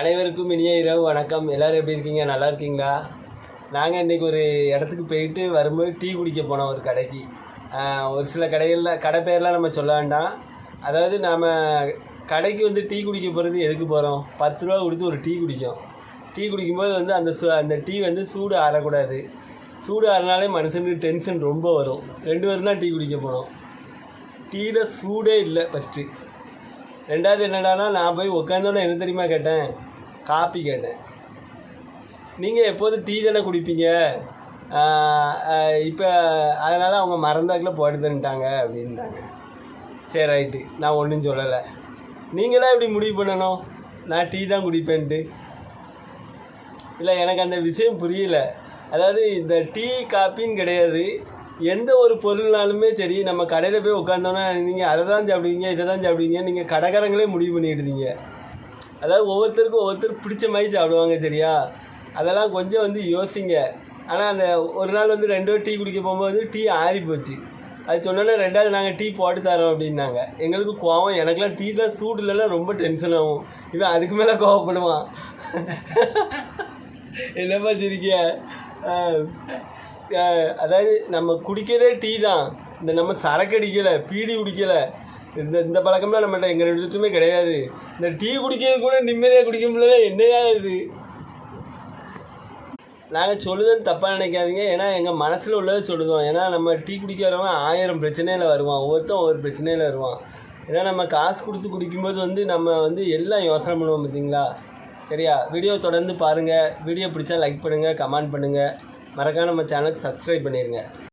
அனைவருக்கும் இனிய இரவு வணக்கம். எல்லோரும் எப்படி இருக்கீங்க? நல்லா இருக்கீங்களா? நாங்கள் இன்றைக்கி ஒரு இடத்துக்கு போயிட்டு வரும்போது டீ குடிக்க போனோம் ஒரு கடைக்கு. ஒரு சில கடைகளில் கடை பேர்லாம் நம்ம சொல்ல வேண்டாம். அதாவது நாம் கடைக்கு வந்து டீ குடிக்க போகிறது எதுக்கு போகிறோம்? 10 ரூபா கொடுத்து ஒரு டீ குடிக்கும். டீ குடிக்கும்போது வந்து அந்த டீ வந்து சூடு ஆறக்கூடாது. சூடு ஆறினாலே மனுஷனுக்கு டென்ஷன் ரொம்ப வரும். 2 பேரும் தான் டீ குடிக்க போனோம். டீயில் சூடே இல்லை ஃபஸ்ட்டு. ரெண்டாவது என்னடானா, நான் போய் உட்காந்தோன்னே என்ன தெரியுமா கேட்டேன்? காப்பி கேட்டேன். நீங்கள் எப்போதும் டீ தானே குடிப்பீங்க, இப்போ அதனால் அவங்க மறந்தாக்கில் போட்டு தந்துட்டாங்க அப்படின்ட்டாங்க. சரி ரைட்டு, நான் ஒன்றும் சொல்லலை. நீங்களாம் எப்படி முடிவு பண்ணணும் நான் டீ தான் குடிப்பேன்ட்டு? இல்லை, எனக்கு அந்த விஷயம் புரியல. அதாவது இந்த டீ காப்பின்னு கிடையாது, எந்த ஒரு பொருள்னாலுமே சரி, நம்ம கடையில் போய் உட்காந்தோன்னா நீங்கள் அதை தான் சாப்பிடுவீங்க, இதை தான் சாப்பிடுவீங்க, நீங்கள் கடைக்காரங்களே முடிவு பண்ணிடுவீங்க. அதாவது ஒவ்வொருத்தருக்கும் ஒவ்வொருத்தருக்கு பிடிச்ச மாதிரி சாப்பிடுவாங்க, சரியா? அதெல்லாம் கொஞ்சம் வந்து யோசிங்க. ஆனால் அந்த ஒரு நாள் வந்து 2 டீ குடிக்க போகும்போது டீ ஆறி போச்சு. அது சொன்னோன்னே 2வது நாங்கள் டீ போட்டு தரோம் அப்படின்னாங்க. எங்களுக்கு கோவம். எனக்குலாம் டீலாம் சூடு இல்லைன்னா ரொம்ப டென்ஷன் ஆகும். இவன் அதுக்கு மேலே கோவப்படுவான். என்னப்பா சிரிக்க? அதாவது நம்ம குடிக்கிறதே டீ தான். இந்த நம்ம சரக்கு அடிக்கலை, பீடி குடிக்கலை, இந்த பழக்கம்லாம் நம்மகிட்ட எங்கள் 2 பேருக்குமே கிடையாது. இந்த டீ குடிக்கிறது கூட நிம்மதியாக குடிக்க முடியல. என்னையா இது? நாங்கள் சொல்லுதுன்னு தப்பாக நினைக்காதீங்க. ஏன்னா எங்கள் மனசில் உள்ளதை சொல்லுதோம். ஏன்னா நம்ம டீ குடிக்க வரவன் 1000 பிரச்சனையில் வருவான். ஒவ்வொருத்தன் ஒவ்வொரு பிரச்சனையில் வருவான். ஏன்னா நம்ம காசு கொடுத்து குடிக்கும்போது வந்து நம்ம வந்து எல்லாம் யோசனை பண்ணுவோம், பார்த்தீங்களா? சரியா? வீடியோ தொடர்ந்து பாருங்கள். வீடியோ பிடிச்சா லைக் பண்ணுங்கள், கமெண்ட் பண்ணுங்கள். மறக்காம நம்ம சேனலுக்கு சப்ஸ்கிரைப் பண்ணிடுங்க.